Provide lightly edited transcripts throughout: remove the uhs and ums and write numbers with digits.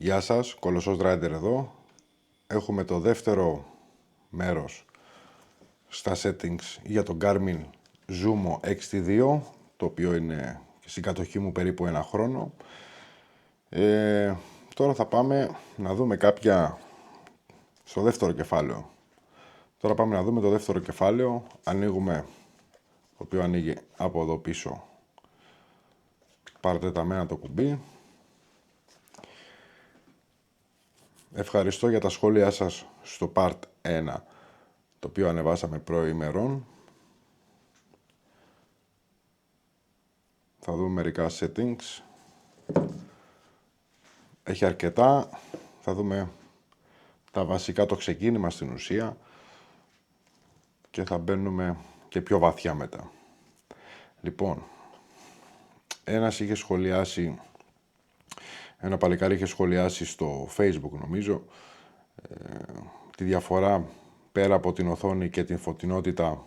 Γεια σας, Κολοσσός Rider εδώ. Έχουμε το δεύτερο μέρος στα settings για το Garmin Zumo XT2, το οποίο είναι στην κατοχή μου περίπου ένα χρόνο. Τώρα θα πάμε να δούμε κάποια στο δεύτερο κεφάλαιο. Τώρα πάμε να δούμε το δεύτερο κεφάλαιο. Ανοίγουμε, το οποίο ανοίγει από εδώ πίσω παρατεταμένα το κουμπί. Ευχαριστώ για τα σχόλιά σας στο Part 1, το οποίο ανεβάσαμε προημερών. Θα δούμε μερικά settings. Έχει αρκετά. Θα δούμε τα βασικά, το ξεκίνημα στην ουσία. Και θα μπαίνουμε και πιο βαθιά μετά. Λοιπόν, ένα παλικάρι είχε σχολιάσει στο Facebook νομίζω, τη διαφορά πέρα από την οθόνη και την φωτεινότητα,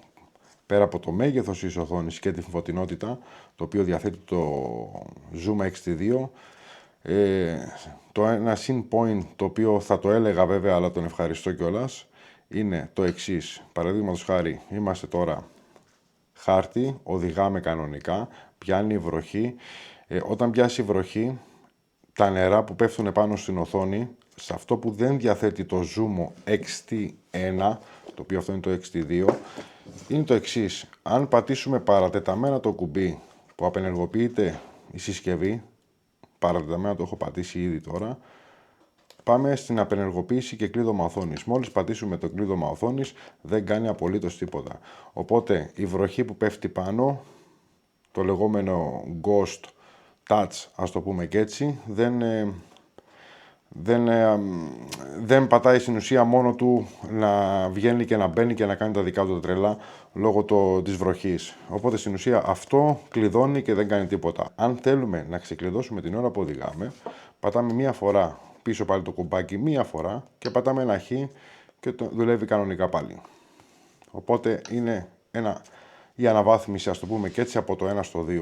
πέρα από το μέγεθος της οθόνης και την φωτεινότητα, το οποίο διαθέτει το Zoom XT2. Το ένα συν point, το οποίο θα το έλεγα βέβαια, αλλά τον ευχαριστώ κιόλας, είναι το εξής. Παραδείγματος χάρη, είμαστε τώρα χάρτη, οδηγάμε κανονικά, πιάνει βροχή. Όταν πιάσει βροχή, τα νερά που πέφτουν πάνω στην οθόνη, σε αυτό που δεν διαθέτει το Zumo XT1, το οποίο αυτό είναι το XT2, είναι το εξής. Αν πατήσουμε παρατεταμένα το κουμπί που απενεργοποιείται η συσκευή, παρατεταμένα το έχω πατήσει ήδη τώρα, πάμε στην απενεργοποίηση και κλείδωμα οθόνης. Μόλις πατήσουμε το κλείδωμα οθόνης, δεν κάνει απολύτως τίποτα. Οπότε η βροχή που πέφτει πάνω, το λεγόμενο ghost touch, ας το πούμε και έτσι, δεν πατάει στην ουσία μόνο του να βγαίνει και να μπαίνει και να κάνει τα δικά του τρελά λόγω της βροχής. Οπότε στην ουσία αυτό κλειδώνει και δεν κάνει τίποτα. Αν θέλουμε να ξεκλειδώσουμε την ώρα που οδηγάμε, πατάμε μία φορά πίσω πάλι το κουμπάκι, μία φορά και πατάμε ένα χ και δουλεύει κανονικά πάλι. Οπότε είναι η αναβάθμιση, ας το πούμε και έτσι, από το 1 στο 2.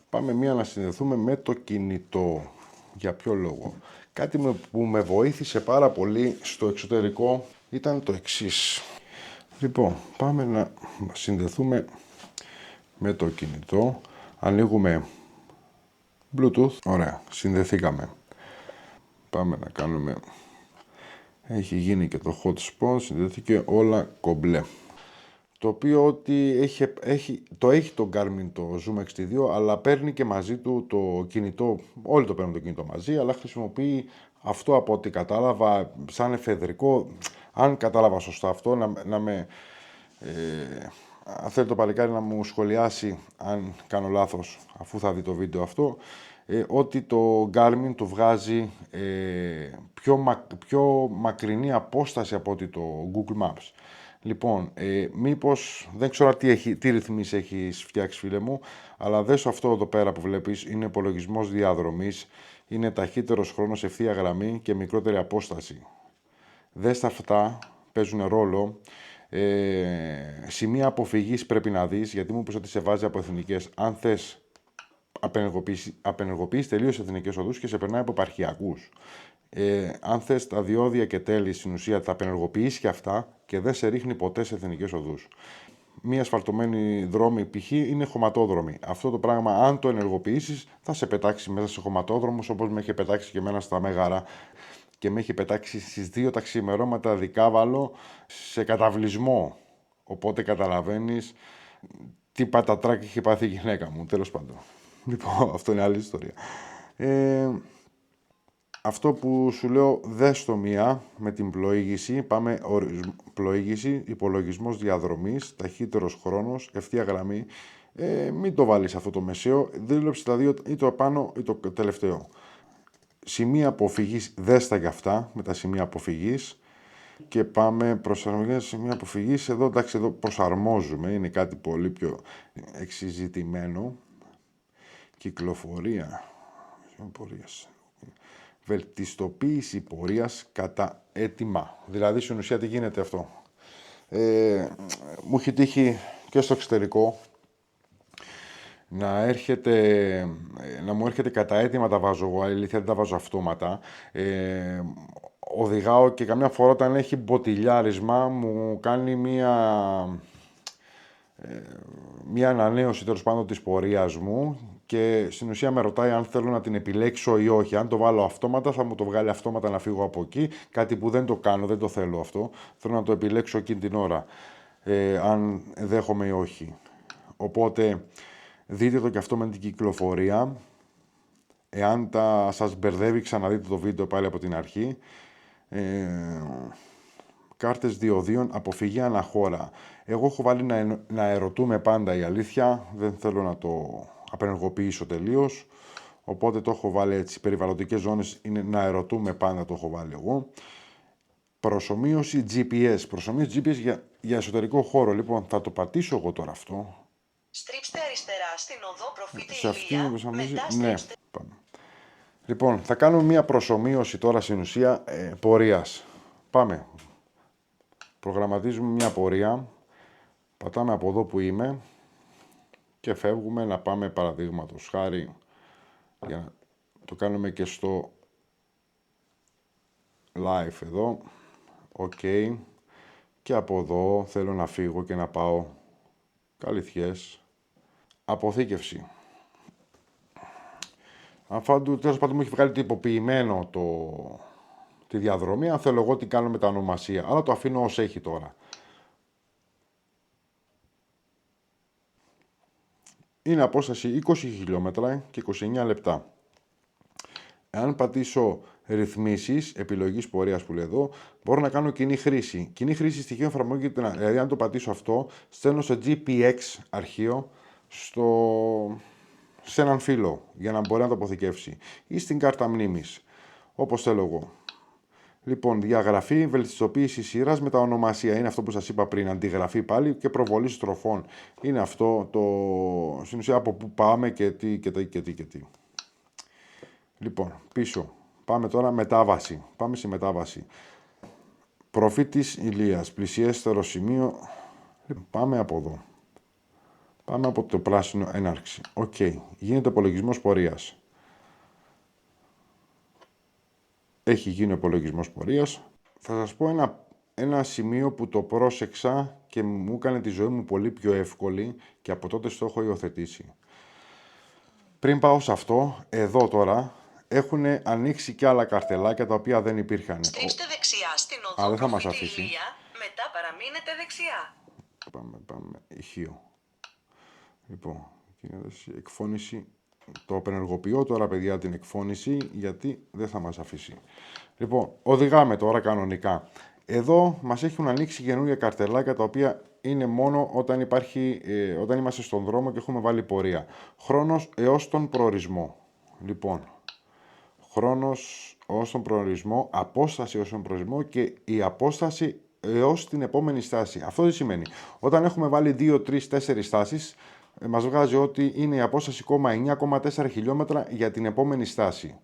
Πάμε μία να συνδεθούμε με το κινητό. Για ποιο λόγο? Κάτι που με βοήθησε πάρα πολύ στο εξωτερικό ήταν το εξής. Λοιπόν, πάμε να συνδεθούμε με το κινητό. Ανοίγουμε Bluetooth. Ωραία, συνδεθήκαμε. Πάμε να κάνουμε... Έχει γίνει και το hotspot, συνδέθηκε όλα κομπλέ. Το οποίο ότι έχει το Garmin το Zoom XT2, αλλά παίρνει και μαζί του το κινητό, όλοι το παίρνουν το κινητό μαζί, αλλά χρησιμοποιεί αυτό, από ό,τι κατάλαβα, σαν εφεδρικό. Αν κατάλαβα σωστά αυτό, αν θέλει το παλικάρι να μου σχολιάσει αν κάνω λάθος, αφού θα δει το βίντεο αυτό, ότι το Garmin του βγάζει πιο μακρινή απόσταση από ότι το Google Maps. Λοιπόν, μήπως, δεν ξέρω τι ρυθμίσεις έχεις φτιάξει, φίλε μου, αλλά δες αυτό εδώ πέρα που βλέπεις, είναι υπολογισμός διαδρομής, είναι ταχύτερος χρόνος, ευθεία γραμμή και μικρότερη απόσταση. Δες τα αυτά, παίζουν ρόλο. Σημεία αποφυγής πρέπει να δεις, γιατί μου είπες ότι σε βάζει από εθνικές. Αν θες, απενεργοποιείς τελείως εθνικές οδούς και σε περνάει από επαρχιακούς. Αν θες τα διόδια και τέλη, στην ουσία τα απενεργοποιείς και αυτά και δεν σε ρίχνει ποτέ σε εθνικές οδούς. Μία ασφαλτωμένη δρόμη π.χ. είναι χωματόδρομη. Αυτό το πράγμα, αν το ενεργοποιήσεις, θα σε πετάξει μέσα σε χωματόδρομους, όπως με είχε πετάξει και εμένα στα Μέγαρα και με είχε πετάξει στις 2 τα ξημερώματα Δικάβαλο σε καταβλισμό. Οπότε καταλαβαίνεις τι πατατράκι είχε πάθει η γυναίκα μου, τέλος πάντων. Λοιπόν, αυτό είναι άλλη ιστορία. Αυτό που σου λέω, δες το μία με την πλοήγηση. Πάμε πλοήγηση, υπολογισμός διαδρομής, ταχύτερος χρόνος, ευθεία γραμμή. Μην το βάλεις αυτό το μεσαίο, δήλωψε τα δύο, ή το επάνω ή το τελευταίο. Σημεία αποφυγής, δες τα για αυτά με τα σημεία αποφυγής. Και πάμε προσαρμογές σημεία αποφυγής. Εδώ, εντάξει, εδώ προσαρμόζουμε, είναι κάτι πολύ πιο εξειζητημένο. Κυκλοφορία. Βελτιστοποίηση πορείας κατά αίτημα. Δηλαδή, στην ουσία τι γίνεται αυτό? Μου έχει τύχει και στο εξωτερικό να μου έρχεται κατά αίτημα τα βάζω εγώ, αλήθεια δεν τα βάζω αυτόματα. Οδηγάω και καμιά φορά όταν έχει μποτιλιάρισμα μου κάνει μία ανανέωση τέλος πάντων της πορείας μου και στην ουσία με ρωτάει αν θέλω να την επιλέξω ή όχι. Αν το βάλω αυτόματα θα μου το βγάλει αυτόματα να φύγω από εκεί, κάτι που δεν το κάνω, δεν το θέλω αυτό. Θέλω να το επιλέξω εκείνη την ώρα, αν δέχομαι ή όχι. Οπότε δείτε το και αυτό με την κυκλοφορία. Εάν σας μπερδεύει, ξαναδείτε το βίντεο πάλι από την αρχή. Κάρτες διοδίων, αποφυγή αναχώρα. Εγώ έχω βάλει να ερωτούμε πάντα, η αλήθεια. Δεν θέλω να το απενεργοποιήσω τελείως. Οπότε το έχω βάλει έτσι. Περιβαλλοντικές ζώνες είναι να ερωτούμε πάντα, το έχω βάλει εγώ. Προσομοίωση GPS. Προσομοίωση GPS για εσωτερικό χώρο. Λοιπόν, θα το πατήσω εγώ τώρα αυτό. Στρίψτε αριστερά στην οδό Προφήτη Σε αυτήν Ηλία, προσομοίωση. μετά Ναι, στρίψτε. πάμε. Λοιπόν, θα κάνουμε μία προσομοίωση τώρα στην ουσία πορείας. Πάμε. Προγραμματίζουμε μία πορεία. Πατάμε από εδώ που είμαι και φεύγουμε να πάμε παραδείγματος χάρη για να το κάνουμε και στο live εδώ. Ok. Και από εδώ θέλω να φύγω και να πάω Καλυθιές. Αποθήκευση. Αφάντου τέλος πάντων μου έχει βγάλει τυποποιημένο τη διαδρομή. Αν θέλω εγώ τι κάνω με τα ονομασία. Αλλά το αφήνω ως έχει τώρα. Είναι απόσταση 20 χιλιόμετρα και 29 λεπτά. Εάν πατήσω ρυθμίσεις, επιλογής πορείας που λέει εδώ, μπορώ να κάνω κοινή χρήση. Κοινή χρήση στοιχείων εφαρμογείται, δηλαδή αν το πατήσω αυτό, στέλνω σε GPX αρχείο σε έναν φύλλο για να μπορεί να το αποθηκεύσει ή στην κάρτα μνήμης, όπως θέλω εγώ. Λοιπόν, διαγραφή, βελτιστοποίηση σειράς με τα ονομασία. Είναι αυτό που σας είπα πριν. Αντιγραφή πάλι και προβολή στροφών. Είναι αυτό στην ουσία από πού πάμε και τι. Λοιπόν, πίσω. Πάμε τώρα μετάβαση. Πάμε στη μετάβαση. Προφήτης Ηλίας. Πλησιέστερο σημείο. Λοιπόν, πάμε από εδώ. Πάμε από το πράσινο έναρξη. Οκ. Γίνεται υπολογισμός πορείας. Έχει γίνει ο υπολογισμός πορείας. Θα σας πω ένα σημείο που το πρόσεξα και μου έκανε τη ζωή μου πολύ πιο εύκολη και από τότε στο έχω υιοθετήσει. Πριν πάω σε αυτό, εδώ τώρα, έχουν ανοίξει και άλλα καρτελάκια τα οποία δεν υπήρχαν. Στρίψτε δεξιά στην οδό δεν θα μας Προφήτη αφήσει. Ηλία, μετά παραμείνετε δεξιά. Πάμε, ηχείο. Λοιπόν, εκφώνηση. Το απενεργοποιώ τώρα, παιδιά, την εκφώνηση, γιατί δεν θα μας αφήσει. Λοιπόν, οδηγάμε τώρα κανονικά. Εδώ μας έχουν ανοίξει καινούργια καρτελάκια, τα οποία είναι μόνο όταν είμαστε στον δρόμο και έχουμε βάλει πορεία. Χρόνος έως τον προορισμό. Λοιπόν, χρόνος έως τον προορισμό, απόσταση έως τον προορισμό και η απόσταση έως την επόμενη στάση. Αυτό τι σημαίνει? Όταν έχουμε βάλει 2, 3, 4 στάσεις, μας βγάζει ότι είναι η απόσταση 9,4 χιλιόμετρα για την επόμενη στάση.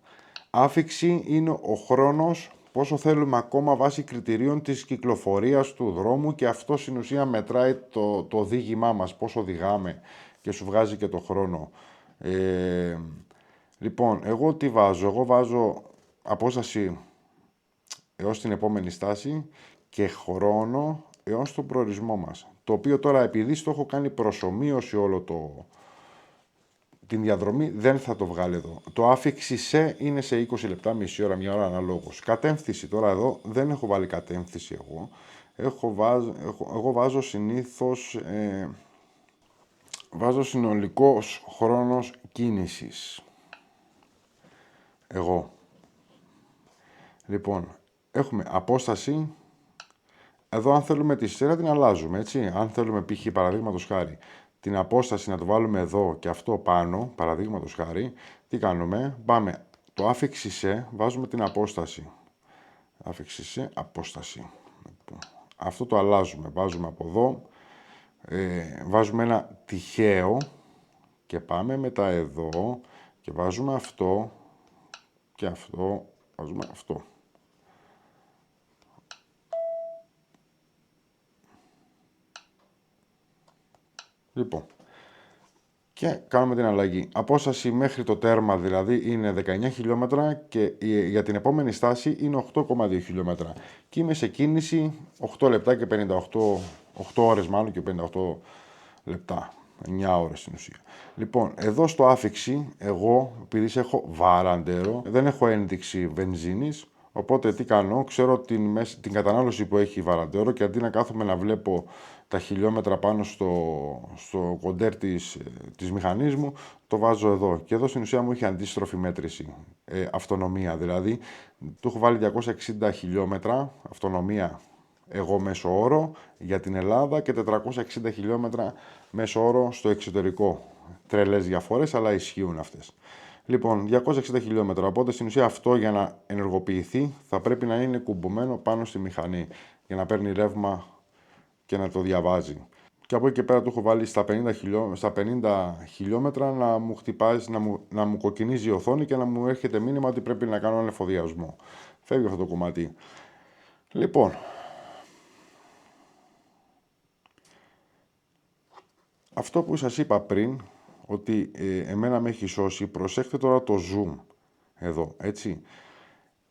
Άφιξη είναι ο χρόνος πόσο θέλουμε ακόμα βάσει κριτηρίων της κυκλοφορίας του δρόμου και αυτό στην ουσία μετράει το οδήγημά μας, πόσο οδηγάμε και σου βγάζει και το χρόνο. Λοιπόν, εγώ τι βάζω? Εγώ βάζω απόσταση έως την επόμενη στάση και χρόνο έως τον προορισμό μας. Το οποίο τώρα επειδή στο έχω κάνει προσομοίωση όλο την διαδρομή δεν θα το βγάλει εδώ. Το άφηξη σε είναι σε 20 λεπτά, μισή ώρα, μια ώρα αναλόγως. Κατεύθυνση τώρα εδώ δεν έχω βάλει κατεύθυνση εγώ. Εγώ βάζω συνήθως βάζω συνολικός χρόνος κίνησης. Εγώ. Λοιπόν, έχουμε απόσταση. Εδώ αν θέλουμε τη σειρά την αλλάζουμε, έτσι. Αν θέλουμε π.χ. παραδείγματος χάρη την απόσταση να το βάλουμε εδώ και αυτό πάνω, παραδείγματος χάρη, τι κάνουμε? Πάμε, το άφηξη σε, βάζουμε την απόσταση. Άφηξη σε, απόσταση. Αυτό το αλλάζουμε, βάζουμε από εδώ, βάζουμε ένα τυχαίο και πάμε μετά εδώ και βάζουμε αυτό και αυτό, βάζουμε αυτό. Λοιπόν, Και κάνουμε την αλλαγή. Απόσταση μέχρι το τέρμα δηλαδή είναι 19 χιλιόμετρα και για την επόμενη στάση είναι 8,2 χιλιόμετρα. Και είμαι σε κίνηση 8 λεπτά και 58, 8 ώρες μάλλον και 58 λεπτά. 9 ώρες στην ουσία. Λοιπόν, εδώ στο άφιξη, εγώ επειδή έχω βαραντέρο, δεν έχω ένδειξη βενζίνης. Οπότε τι κάνω, ξέρω την κατανάλωση που έχει η βαραντέρο και αντί να κάθομαι να βλέπω τα χιλιόμετρα πάνω στο κοντέρ της μηχανής μου, το βάζω εδώ. Και εδώ στην ουσία μου έχει αντίστροφη μέτρηση, αυτονομία δηλαδή. Του έχω βάλει 260 χιλιόμετρα αυτονομία εγώ μέσο όρο για την Ελλάδα και 460 χιλιόμετρα μέσο όρο στο εξωτερικό. Τρελές διαφορές, αλλά ισχύουν αυτές. Λοιπόν, 260 χιλιόμετρα, οπότε στην ουσία αυτό για να ενεργοποιηθεί θα πρέπει να είναι κουμπωμένο πάνω στη μηχανή για να παίρνει ρεύμα και να το διαβάζει. Και από εκεί και πέρα του έχω βάλει στα 50 χιλιόμετρα να μου χτυπάει, να μου κοκκινίζει η οθόνη και να μου έρχεται μήνυμα ότι πρέπει να κάνω ανεφοδιασμό. Φεύγει αυτό το κομμάτι. Λοιπόν, αυτό που σας είπα πριν, ότι εμένα με έχει σώσει, προσέχτε τώρα το zoom, εδώ, έτσι.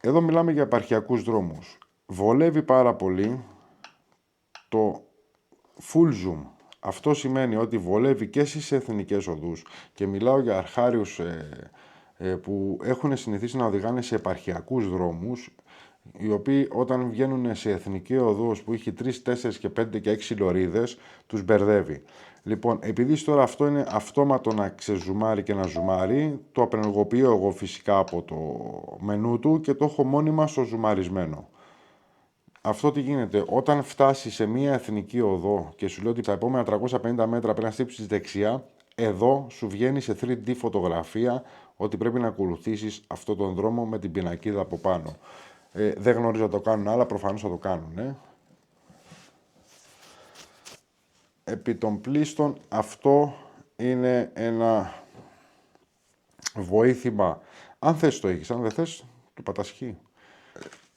Εδώ μιλάμε για επαρχιακούς δρόμους. Βολεύει πάρα πολύ το full zoom. Αυτό σημαίνει ότι βολεύει και στις εθνικές οδούς και μιλάω για αρχάριους που έχουν συνηθίσει να οδηγάνε σε επαρχιακούς δρόμους, οι οποίοι όταν βγαίνουν σε εθνική οδούς που έχει 3, 4 και 5 και 6 λωρίδες, τους μπερδεύει. Λοιπόν, επειδή τώρα αυτό είναι αυτόματο να ξεζουμάρει και να ζουμάρει, το απενεργοποιώ εγώ φυσικά από το μενού του και το έχω μόνιμα στο ζουμαρισμένο. Αυτό τι γίνεται, όταν φτάσει σε μια εθνική οδό και σου λέει ότι τα επόμενα 350 μέτρα πρέπει να στύψεις δεξιά, εδώ σου βγαίνει σε 3D φωτογραφία ότι πρέπει να ακολουθήσεις αυτόν τον δρόμο με την πινακίδα από πάνω. Δεν γνωρίζω να το κάνουν άλλα, προφανώς θα το κάνουν. Επί των πλήστων αυτό είναι ένα βοήθημα. Αν θες το έχεις, αν δεν θες το πατασχεί.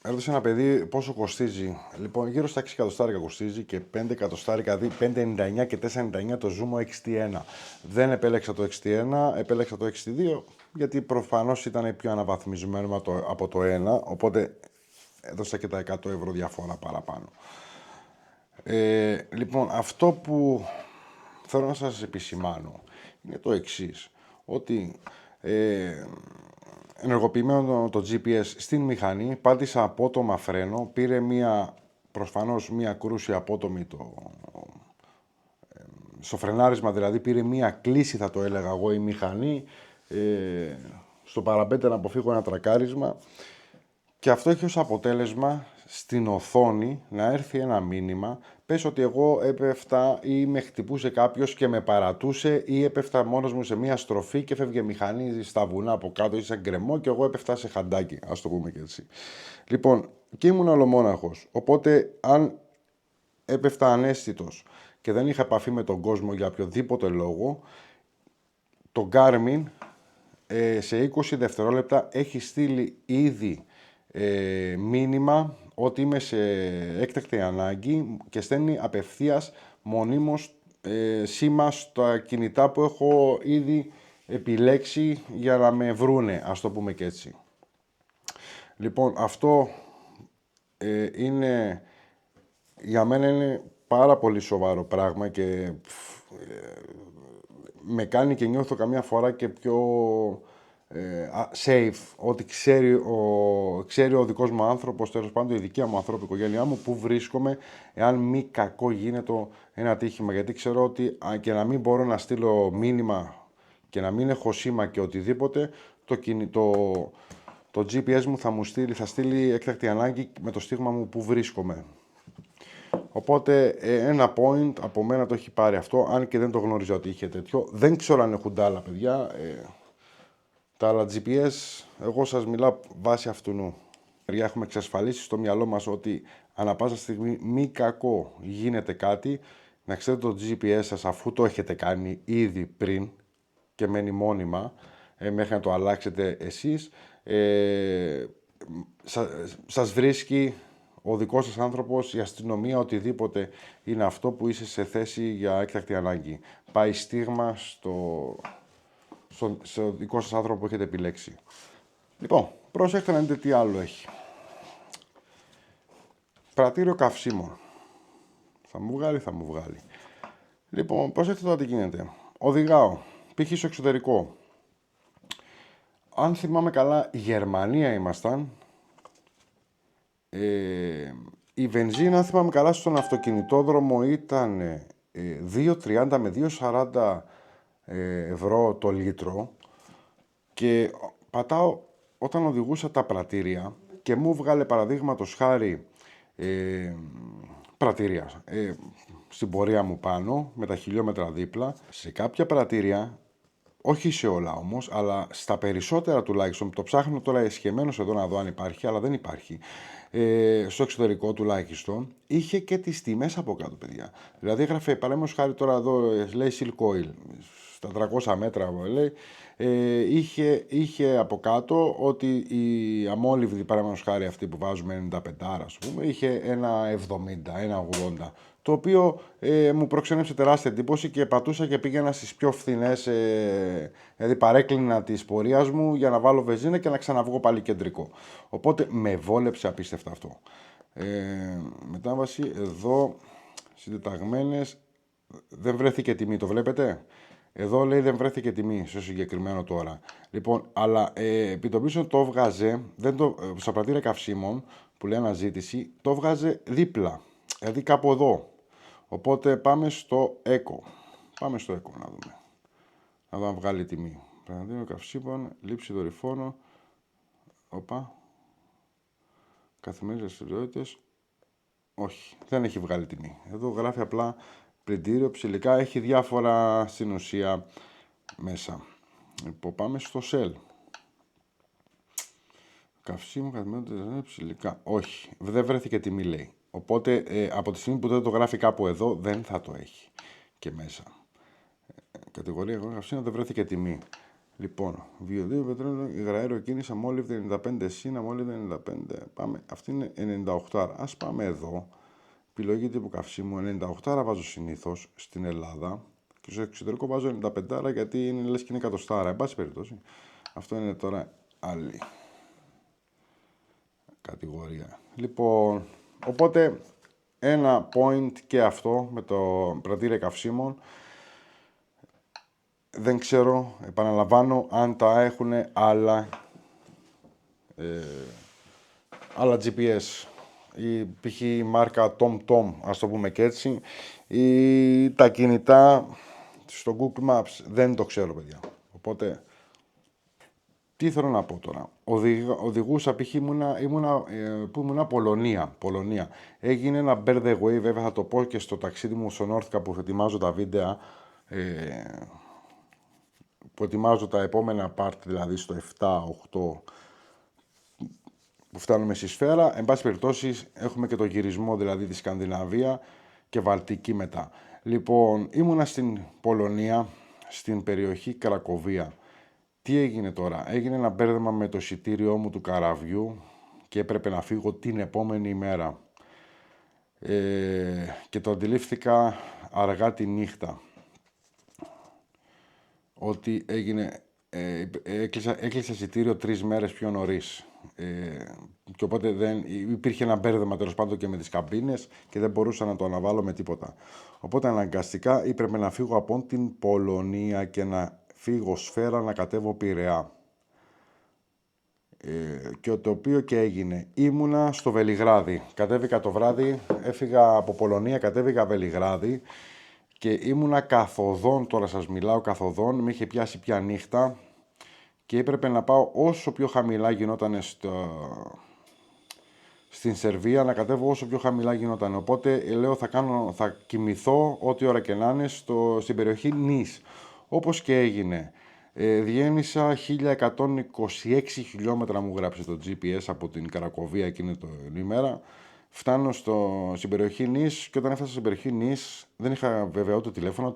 Έρωτησε ένα παιδί πόσο κοστίζει. Λοιπόν, γύρω στα 6 εκατοστάρικα κοστίζει και 5 εκατοστάρικα, δηλαδή 5,99 και 4,99 το Zumo XT1. Δεν επέλεξα το XT1, επέλεξα το XT2, γιατί προφανώς ήταν πιο αναβαθμισμένο από το 1, οπότε έδωσα και τα 100 ευρώ διαφορά παραπάνω. Λοιπόν, αυτό που θέλω να σας επισημάνω είναι το εξής, ότι ενεργοποιημένο το GPS στην μηχανή, πάτησα απότομα φρένο, πήρε προφανώς μία κρούση απότομη στο φρενάρισμα, δηλαδή πήρε μία κλίση θα το έλεγα εγώ η μηχανή, στο παραπέντε να αποφύγω ένα τρακάρισμα και αυτό έχει ως αποτέλεσμα στην οθόνη να έρθει ένα μήνυμα, πες ότι εγώ έπεφτα ή με χτυπούσε κάποιος και με παρατούσε ή έπεφτα μόνος μου σε μια στροφή και φεύγε μηχανή στα βουνά από κάτω ή σε γκρεμό και εγώ έπεφτα σε χαντάκι, ας το πούμε και έτσι. Λοιπόν, και ήμουν ολομόναχος, οπότε αν έπεφτα ανέστητος και δεν είχα επαφή με τον κόσμο για οποιοδήποτε λόγο, το Garmin σε 20 δευτερόλεπτα έχει στείλει ήδη μήνυμα ότι είμαι σε έκτακτη ανάγκη και στέλνει απευθείας μονίμως σήμα στα κινητά που έχω ήδη επιλέξει για να με βρούνε, ας το πούμε και έτσι. Λοιπόν, αυτό για μένα είναι πάρα πολύ σοβαρό πράγμα και με κάνει και νιώθω καμιά φορά και πιο safe, ότι ξέρει ο δικός μου άνθρωπος, τέλος πάντων η δικιά μου ανθρώπη, η οικογένειά μου, που βρίσκομαι, εάν μη κακό γίνεται ένα ατύχημα. Γιατί ξέρω ότι και να μην μπορώ να στείλω μήνυμα και να μην έχω σήμα και οτιδήποτε, το GPS μου θα στείλει έκτακτη ανάγκη με το στίγμα μου που βρίσκομαι. Οπότε ένα point από μένα το έχει πάρει αυτό, αν και δεν το γνώριζα ότι είχε τέτοιο. Δεν ξέρω αν έχουν τα άλλα παιδιά. Τα άλλα GPS, εγώ σας μιλάω βάσει αυτού. Έχουμε εξασφαλίσει στο μυαλό μας ότι ανά πάσα στιγμή μη κακό γίνεται κάτι, να ξέρετε το GPS σας αφού το έχετε κάνει ήδη πριν και μένει μόνιμα μέχρι να το αλλάξετε εσείς, σας βρίσκει ο δικός σας άνθρωπος, η αστυνομία, οτιδήποτε είναι αυτό που είσαι σε θέση για έκτακτη ανάγκη. Πάει στίγμα στο δικό σας άνθρωπο που έχετε επιλέξει. Λοιπόν, προσέχτε να δείτε τι άλλο έχει. Πρατήριο καυσίμων. Θα μου βγάλει. Λοιπόν, προσέχτε τώρα τι γίνεται. Οδηγάω, π.χ. στο εξωτερικό. Αν θυμάμαι καλά, Γερμανία ήμασταν. Η βενζίνα, αν θυμάμαι καλά, στον αυτοκινητόδρομο ήταν 2,30 με 2,40 ευρώ το λίτρο. Και πατάω όταν οδηγούσα τα πρατήρια και μου βγάλε παραδείγματος χάρη πρατήρια στην πορεία μου πάνω, με τα χιλιόμετρα δίπλα. Σε κάποια πρατήρια, όχι σε όλα όμως, αλλά στα περισσότερα τουλάχιστον, το ψάχνω τώρα εσχεμένος εδώ να δω αν υπάρχει, αλλά δεν υπάρχει, στο εξωτερικό τουλάχιστον, είχε και τις τιμές από κάτω, παιδιά. Δηλαδή έγραφε, παραδείγματος χάρη τώρα εδώ, λέει Silk Oil, στα 300 μέτρα, λέει, είχε από κάτω ότι η αμόλυβδη, παραδείγματος χάρη αυτή που βάζουμε 95, ας πούμε, είχε 1,70, 1,80. Το οποίο μου προξένεψε τεράστια εντύπωση και πατούσα και πήγαινα στις πιο φθηνές, δηλαδή παρέκλεινα της πορείας μου για να βάλω βενζίνα και να ξαναβγώ πάλι κεντρικό. Οπότε με βόλεψε απίστευτα αυτό. Μετάβαση εδώ, συντεταγμένες, δεν βρέθηκε τιμή, το βλέπετε. Εδώ λέει δεν βρέθηκε τιμή στο συγκεκριμένο τώρα. Λοιπόν, αλλά επί το πίσω το βγάζε, στα πρατήρια καυσίμων που λέει αναζήτηση, το βγάζε δίπλα. Δηλαδή κάπου εδώ. Οπότε πάμε στο Eco. Πάμε στο Eco να δούμε. Να δω αν βγάλει τιμή. Πρατήριο καυσίμων, λήψη δορυφόρο. Οπα. Καθημερινές δραστηριότητες. Όχι, δεν έχει βγάλει τιμή. Εδώ γράφει απλά πλυντήριο, ψηλικά, έχει διάφορα στην ουσία μέσα. Λοιπόν, πάμε στο Shell. Καυσίμων, καθημερινές, ψηλικά. Όχι, δεν βρέθηκε τιμή, λέει. Οπότε, από τη στιγμή που δεν το γράφει κάπου εδώ, δεν θα το έχει και μέσα. Κατηγορία καυσίμων, δεν βρέθηκε τιμή. Λοιπόν, βιοδίου, πετρέλαιο, υγραέριο, κίνηση, αμόλυβδη 95 συν, αμόλυβδη 95. Πάμε, αυτή είναι 98. Ας πάμε εδώ. Επιλογή τύπου καυσίμου, 98 βάζω συνήθως στην Ελλάδα και στο εξωτερικό βάζω 95 γιατί είναι λες και είναι εκατοστάρα. Εν πάση περιπτώσει, αυτό είναι τώρα άλλη κατηγορία. Λοιπόν, οπότε ένα point και αυτό με το πρατήριο καυσίμων. Δεν ξέρω, επαναλαμβάνω, αν τα έχουν άλλα GPS. Η π.χ. μάρκα TomTom, ας το πούμε και έτσι, ή τα κινητά στο Google Maps, δεν το ξέρω, παιδιά. Οπότε, τι θέλω να πω τώρα. Οδηγούσα, π.χ. ήμουνα Πολωνία. Έγινε ένα bear the way, βέβαια θα το πω και στο ταξίδι μου στο Northcap που ετοιμάζω τα βίντεο, που ετοιμάζω τα επόμενα part, δηλαδή στο 7-8, που φτάνουμε στη σφαίρα. Εν πάση περιπτώσει, έχουμε και το γυρισμό, δηλαδή τη Σκανδιναβία και Βαλτική μετά. Λοιπόν, ήμουνα στην Πολωνία, στην περιοχή Κρακοβία. Τι έγινε τώρα? Έγινε ένα μπέρδεμα με το εισιτήριό μου του καραβιού και έπρεπε να φύγω την επόμενη ημέρα. Και το αντιλήφθηκα αργά τη νύχτα. Ότι έγινε... έκλεισα εισιτήριο 3 μέρες πιο νωρίς. Και οπότε υπήρχε ένα μπέρδεμα τέλος πάντων και με τις καμπίνες και δεν μπορούσα να το αναβάλω με τίποτα. Οπότε αναγκαστικά έπρεπε να φύγω από την Πολωνία και να φύγω σφαίρα να κατέβω Πειραιά. Και το οποίο και έγινε. Ήμουνα στο Βελιγράδι. Κατέβηκα το βράδυ, έφυγα από Πολωνία, κατέβηκα Βελιγράδι και ήμουνα καθοδόν, τώρα σας μιλάω καθοδόν, με είχε πιάσει πια νύχτα και έπρεπε να πάω όσο πιο χαμηλά γινόταν στην Σερβία, να κατέβω όσο πιο χαμηλά γινόταν. Οπότε λέω θα κοιμηθώ ό,τι ώρα και να είναι στην περιοχή Νις. Όπως και έγινε. Διένυσα 1126 χιλιόμετρα, μου γράψε το GPS από την Κρακοβία εκείνη την ημέρα. Φτάνω στην περιοχή Νις και όταν έφτασα στην περιοχή Νις δεν είχα βέβαια ούτε τηλέφωνο,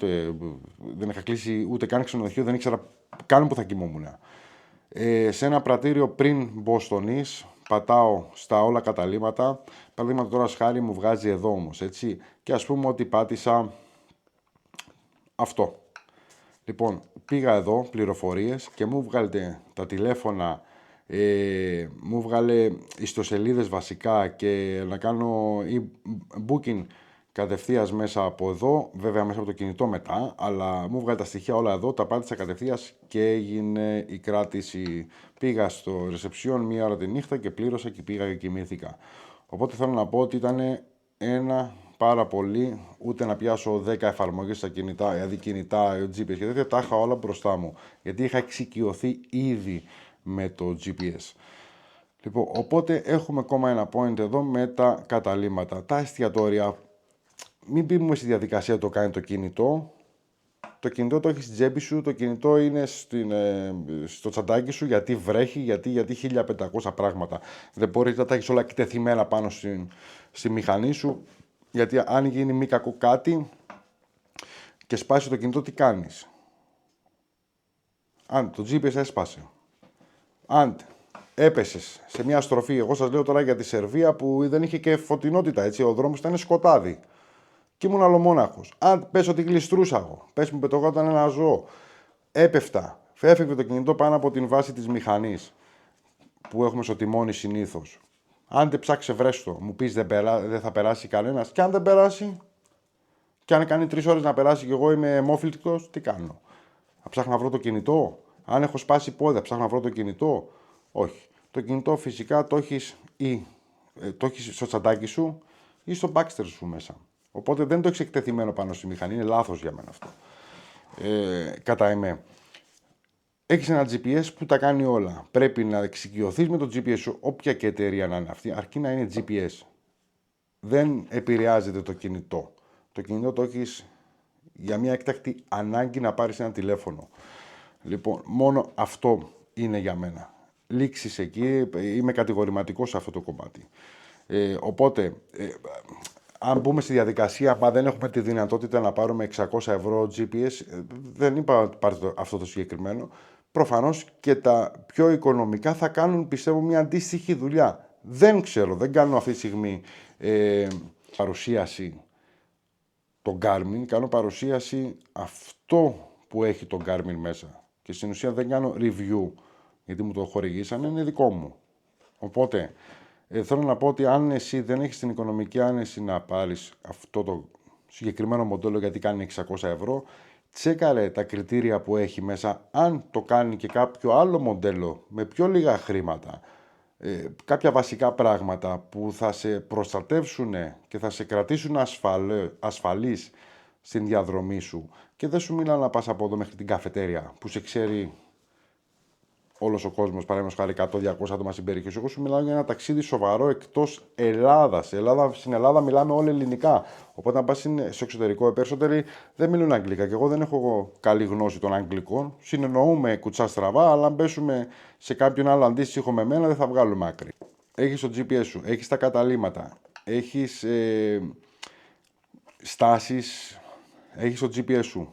δεν είχα κλείσει ούτε καν ξενοδοχείο, δεν ήξερα καν που θα κοιμόμουν. Σε ένα πρατήριο πριν μπω στο Νις, πατάω στα όλα καταλήμματα. Παραδείγματος τώρα χάρη μου βγάζει εδώ όμως, έτσι. Και ας πούμε ότι πάτησα αυτό. Λοιπόν, πήγα εδώ, πληροφορίες, και μου βγάλετε τα τηλέφωνα, μου βγάλε ιστοσελίδες βασικά και να κάνω booking κατευθείας μέσα από εδώ, βέβαια μέσα από το κινητό μετά, αλλά μου βγάλε τα στοιχεία όλα εδώ, τα πάτησα κατευθείας και έγινε η κράτηση. Πήγα στο reception 1 ώρα τη νύχτα και πλήρωσα και πήγα και κοιμήθηκα. Οπότε θέλω να πω ότι ήταν ένα πάρα πολύ, ούτε να πιάσω 10 εφαρμογές στα κινητά, δηλαδή κινητά, GPS και τέτοια, τα είχα όλα μπροστά μου, γιατί είχα εξοικειωθεί ήδη με το GPS. Λοιπόν, οπότε έχουμε ακόμα ένα point εδώ με τα καταλήμματα. Τα εστιατόρια, μην μπούμε στη διαδικασία το κάνει το κινητό. Το κινητό το έχει στην τσέπη σου, το κινητό είναι στο τσαντάκι σου, γιατί βρέχει, γιατί 1500 πράγματα. Δεν μπορείς να τα έχεις όλα εκτεθειμένα πάνω στη μηχανή σου, γιατί αν γίνει μη κακό κάτι και σπάσει το κινητό, τι κάνεις? Αν το GPS έσπασε, αν έπεσες σε μια στροφή, εγώ σας λέω τώρα για τη Σερβία που δεν είχε και φωτεινότητα, έτσι, ο δρόμος ήταν σκοτάδι και ήμουν αλλομόναχος. Αν πες ότι γλιστρούσα εγώ, πες μου πετωγόταν ένα ζώο, έπεφτα, έφευγε το κινητό πάνω από την βάση της μηχανής που έχουμε στο τιμόνι συνήθως. Αν δεν ψάξε βρέστο, μου πεις δεν θα περάσει κανένας. Και αν δεν περάσει, και αν κάνει 3 ώρες να περάσει και εγώ είμαι αιμόφυλτος, τι κάνω? Θα ψάχνω να βρω το κινητό? Αν έχω σπάσει πόδια, ψάχνω να βρω το κινητό? Όχι. Το κινητό φυσικά το έχεις στο τσαντάκι σου ή στο Baxter σου μέσα. Οπότε δεν το έχεις εκτεθειμένο πάνω στη μηχανή, είναι λάθος για μένα αυτό. Κατά εμέ. Έχεις ένα GPS που τα κάνει όλα. Πρέπει να εξοικειωθείς με το GPS σου, όποια και εταιρεία να είναι αυτή, αρκεί να είναι GPS. Δεν επηρεάζεται το κινητό. Το κινητό το έχεις για μια έκτακτη ανάγκη να πάρεις ένα τηλέφωνο. Λοιπόν, μόνο αυτό είναι για μένα. Λήξεις εκεί, είμαι κατηγορηματικός σε αυτό το κομμάτι. Οπότε, αν μπούμε στη διαδικασία, μα δεν έχουμε τη δυνατότητα να πάρουμε 600 ευρώ GPS, δεν είπα πάρτε αυτό το συγκεκριμένο, προφανώς και τα πιο οικονομικά θα κάνουν, πιστεύω, μια αντίστοιχη δουλειά. Δεν ξέρω, δεν κάνω αυτή τη στιγμή παρουσίαση το Garmin, κάνω παρουσίαση αυτό που έχει το Garmin μέσα. Και στην ουσία δεν κάνω review, γιατί μου το χορηγήσανε, είναι δικό μου. Οπότε, θέλω να πω ότι αν εσύ δεν έχεις την οικονομική άνεση να πάρεις αυτό το συγκεκριμένο μοντέλο γιατί κάνει 600 ευρώ, τσέκαρε τα κριτήρια που έχει μέσα, αν το κάνει και κάποιο άλλο μοντέλο με πιο λίγα χρήματα, κάποια βασικά πράγματα που θα σε προστατεύσουν και θα σε κρατήσουν ασφαλής στην διαδρομή σου και δεν σου μιλάω να πας από εδώ μέχρι την καφετέρια που σε ξέρει όλος ο κόσμος, παραδείγματος χάρη 100-200 άτομα στην περιοχή σου. Εγώ σου μιλάω για ένα ταξίδι σοβαρό εκτός Ελλάδας. Στην Ελλάδα μιλάμε όλοι ελληνικά. Οπότε, αν πας στο εξωτερικό, οι περισσότεροι δεν μιλούν αγγλικά. Και εγώ δεν έχω καλή γνώση των αγγλικών. Συνεννοούμε κουτσά στραβά, αλλά αν πέσουμε σε κάποιον άλλο αντίστοιχο με μένα, δεν θα βγάλουμε άκρη. Έχεις το GPS σου, έχεις τα καταλήμματα, έχεις στάσεις, έχεις το GPS σου.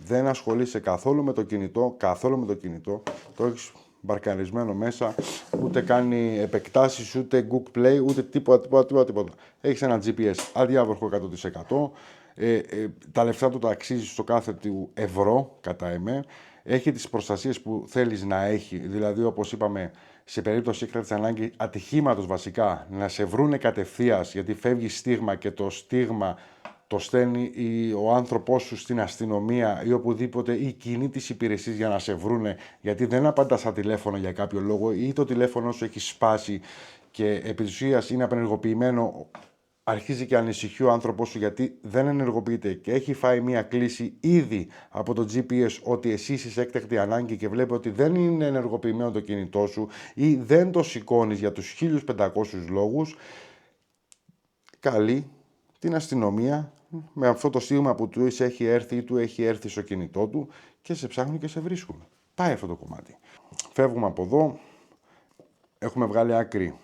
Δεν ασχολείσαι καθόλου με το κινητό, το έχεις μπαρκαρισμένο μέσα, ούτε κάνει επεκτάσεις, ούτε Google Play, ούτε τίποτα. Έχεις ένα GPS αδιάβροχο 100%, τα λεφτά του τα αξίζει στο κάθε του ευρώ, κατά εμέ, έχει τις προστασίες που θέλεις να έχει, δηλαδή όπως είπαμε, σε περίπτωση έκτακτης ανάγκη ατυχήματος βασικά, να σε βρούνε κατευθείας, γιατί φεύγει στίγμα και το στίγμα το στέλνει ο άνθρωπός σου στην αστυνομία ή οπουδήποτε ή κοινή της υπηρεσίας για να σε βρούνε, γιατί δεν απαντάς στα τηλέφωνα για κάποιο λόγο ή το τηλέφωνο σου έχει σπάσει και επί της ουσίας είναι απενεργοποιημένο, αρχίζει και ανησυχεί ο άνθρωπός σου γιατί δεν ενεργοποιείται και έχει φάει μια κλίση ήδη από το GPS ότι εσύ είσαι σε έκτακτη ανάγκη και βλέπει ότι δεν είναι ενεργοποιημένο το κινητό σου ή δεν το σηκώνεις για τους 1500 λόγους, καλεί την αστυνομία με αυτό το στίγμα που του έχει έρθει ή του έχει έρθει στο κινητό του και σε ψάχνουν και σε βρίσκουν. Πάει αυτό το κομμάτι. Φεύγουμε από εδώ. Έχουμε βγάλει άκρη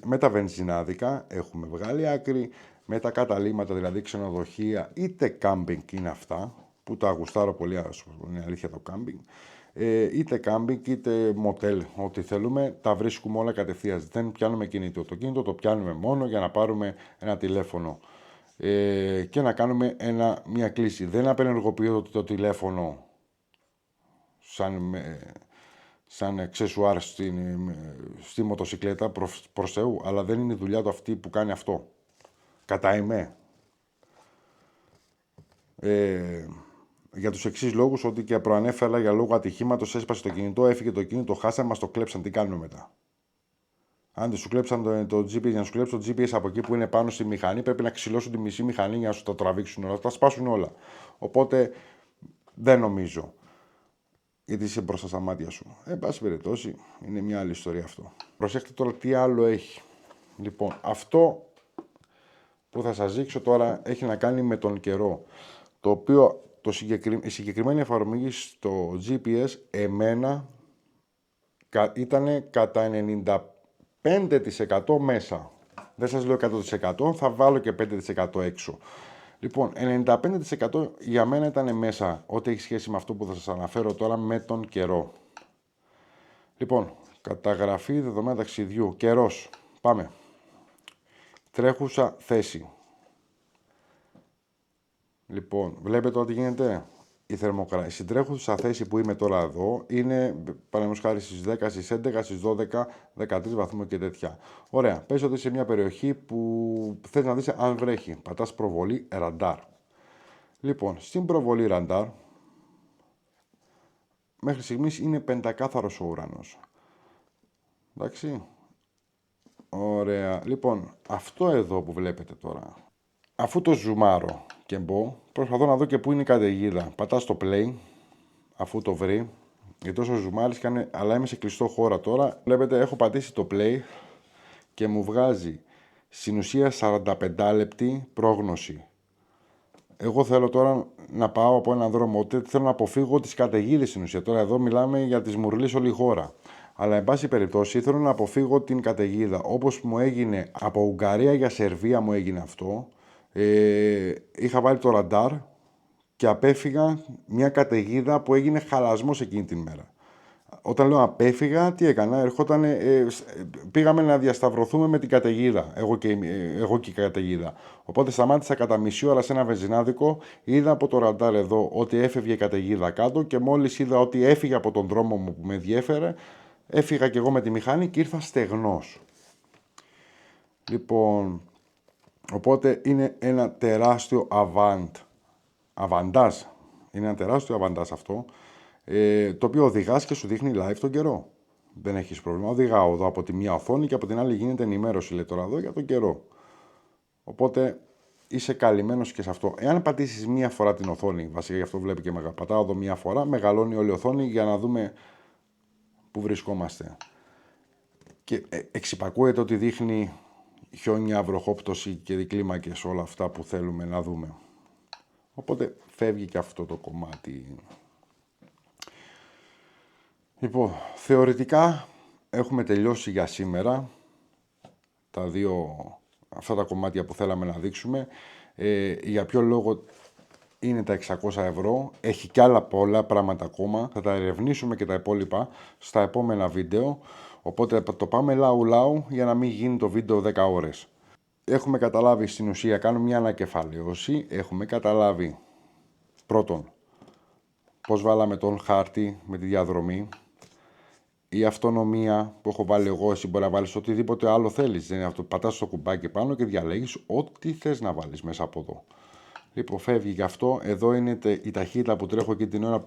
με τα βενζινάδικα. Έχουμε βγάλει άκρη με τα καταλήμματα, δηλαδή ξενοδοχεία είτε κάμπινγκ είναι αυτά, που τα γουστάρω πολύ, είναι αλήθεια το κάμπινγκ. είτε κάμπινγκ είτε μοτέλ, ό,τι θέλουμε, τα βρίσκουμε όλα κατευθείαν. Δεν πιάνουμε κινητό. Το κινητό το πιάνουμε μόνο για να πάρουμε ένα τηλέφωνο και να κάνουμε μια κλήση. Δεν απενεργοποιώ το τηλέφωνο σαν εξεσουάρ στη μοτοσυκλέτα προς Θεού, αλλά δεν είναι η δουλειά του αυτή που κάνει αυτό. Κατά εμέ. Για τους εξής λόγους, ότι και προανέφερα για λόγω ατυχήματος έσπασε το κινητό, έφυγε το κινητό, χάσαμε, μας το κλέψαν. Τι κάνουμε μετά? Αν δεν σου κλέψαν το GPS, για να σου κλέψουν το GPS από εκεί που είναι πάνω στη μηχανή, πρέπει να ξυλώσουν τη μισή μηχανή για να σου τα τραβήξουν όλα, τα σπάσουν όλα. Οπότε δεν νομίζω. Γιατί είσαι μπροστά στα μάτια σου. Εν πάση περιπτώσει, είναι μια άλλη ιστορία αυτό. Προσέξτε τώρα τι άλλο έχει. Λοιπόν, αυτό που θα σας δείξω τώρα έχει να κάνει με τον καιρό. Το οποίο η συγκεκριμένη εφαρμογή στο GPS εμένα ήταν κατά 95% μέσα. Δεν σας λέω 100%, θα βάλω και 5% έξω. Λοιπόν, 95% για μένα ήταν μέσα, ό,τι έχει σχέση με αυτό που θα σας αναφέρω τώρα με τον καιρό. Λοιπόν, καταγραφή δεδομένα ταξιδιού, καιρός, πάμε. Τρέχουσα θέση. Λοιπόν, βλέπετε ό,τι γίνεται. Η θερμοκρασία, στην τρέχουσα θέση που είμαι τώρα εδώ, είναι παραδείγματος χάρη στις 10, στις 11, στις 12, 13 βαθμούς και τέτοια. Ωραία, πες ότι είσαι σε μια περιοχή που θες να δεις αν βρέχει. Πατάς προβολή ραντάρ. Λοιπόν, στην προβολή ραντάρ, μέχρι στιγμής είναι πεντακάθαρος ο ουρανός. Εντάξει. Ωραία. Λοιπόν, αυτό εδώ που βλέπετε τώρα, αφού το ζουμάρω και μπω, προσπαθώ να δω και πού είναι η καταιγίδα. Πατάω στο play, αφού το βρει, γιατί όσο ζουμάρεις κάνει, αλλά είμαι σε κλειστό χώρο τώρα. Βλέπετε, έχω πατήσει το play και μου βγάζει στην ουσία 45 λεπτή πρόγνωση. Εγώ θέλω τώρα να πάω από έναν δρόμο, ότι θέλω να αποφύγω τις καταιγίδες στην ουσία. Τώρα εδώ μιλάμε για τις μουρλής όλη η χώρα. Αλλά εν πάση περιπτώσει θέλω να αποφύγω την καταιγίδα. Όπως μου έγινε από Ουγγαρία για Σερβία μου έγινε αυτό. Είχα βάλει το ραντάρ και απέφυγα μια καταιγίδα που έγινε χαλασμός εκείνη την μέρα. Όταν λέω απέφυγα, τι έκανα, πήγαμε να διασταυρωθούμε με την καταιγίδα, εγώ και η καταιγίδα. Οπότε σταμάτησα κατά μισή ώρα σε ένα βενζινάδικο, είδα από το ραντάρ εδώ ότι έφευγε η καταιγίδα κάτω και μόλις είδα ότι έφυγε από τον δρόμο μου που με διέφερε, έφυγα και εγώ με τη μηχανή και ήρθα στεγνός. Λοιπόν, οπότε είναι ένα τεράστιο αβαντάζ. Είναι ένα τεράστιο αβαντάζ αυτό, το οποίο οδηγάς και σου δείχνει live τον καιρό. Δεν έχεις πρόβλημα. Οδηγάω εδώ από τη μία οθόνη και από την άλλη γίνεται ενημέρωση, λέει τώρα εδώ, για τον καιρό. Οπότε είσαι καλυμμένος και σε αυτό. Εάν πατήσεις μία φορά την οθόνη, βασικά γι' αυτό βλέπει και πατάω εδώ μία φορά, μεγαλώνει όλη η οθόνη για να δούμε πού βρισκόμαστε. Και εξυπακούεται ότι δείχνει χιόνια, βροχόπτωση και δικλίμακες, όλα αυτά που θέλουμε να δούμε. Οπότε φεύγει και αυτό το κομμάτι. Λοιπόν, θεωρητικά έχουμε τελειώσει για σήμερα αυτά τα κομμάτια που θέλαμε να δείξουμε. Για ποιο λόγο είναι τα 600 ευρώ, έχει κι άλλα πολλά πράγματα ακόμα, θα τα ερευνήσουμε και τα υπόλοιπα στα επόμενα βίντεο, οπότε το πάμε λαού για να μην γίνει το βίντεο 10 ώρες. Έχουμε καταλάβει στην ουσία, κάνουμε μια ανακεφαλαίωση, έχουμε καταλάβει πρώτον πώς βάλαμε τον χάρτη με τη διαδρομή, η αυτονομία που έχω βάλει εγώ, εσύ μπορεί να βάλεις οτιδήποτε άλλο θέλεις, δεν είναι αυτό, πατάς το κουμπάκι πάνω και διαλέγεις ό,τι θες να βάλεις μέσα από εδώ. Λοιπόν, φεύγει και αυτό, εδώ είναι η ταχύτητα που τρέχω και την ώρα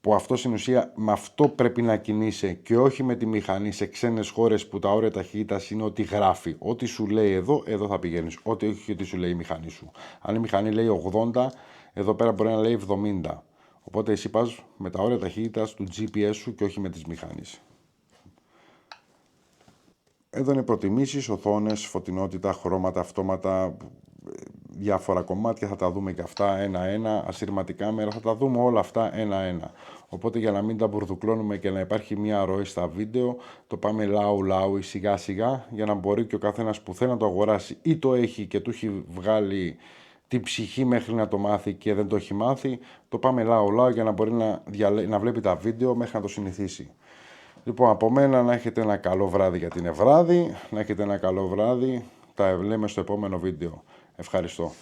που αυτό στην ουσία με αυτό πρέπει να κινείσαι και όχι με τη μηχανή σε ξένες χώρες που τα όρια ταχύτητας είναι ότι γράφει. Ό,τι σου λέει εδώ θα πηγαίνεις. Ό,τι σου λέει η μηχανή σου. Αν η μηχανή λέει 80, εδώ πέρα μπορεί να λέει 70. Οπότε εσύ πας με τα όρια ταχύτητας του GPS σου και όχι με τις μηχανές. Εδώ είναι προτιμήσεις, οθόνες, φωτεινότητα, χρώματα, αυτόματα, διάφορα κομμάτια, θα τα δούμε και αυτά ένα-ένα, ασυρματικά μέρα, θα τα δούμε όλα αυτά ένα-ένα. Οπότε για να μην τα μπουρδουκλώνουμε και να υπάρχει μια ροή στα βίντεο, το πάμε λαού σιγά σιγά, για να μπορεί και ο καθένας που θέλει να το αγοράσει ή το έχει και του έχει βγάλει την ψυχή μέχρι να το μάθει και δεν το έχει μάθει, το πάμε λάω για να μπορεί να βλέπει τα βίντεο μέχρι να το συνηθίσει. Λοιπόν, από μένα να έχετε ένα καλό βράδυ, γιατί είναι βράδυ, να έχετε ένα καλό βράδυ, τα λέμε στο επόμενο βίντεο. Ευχαριστώ.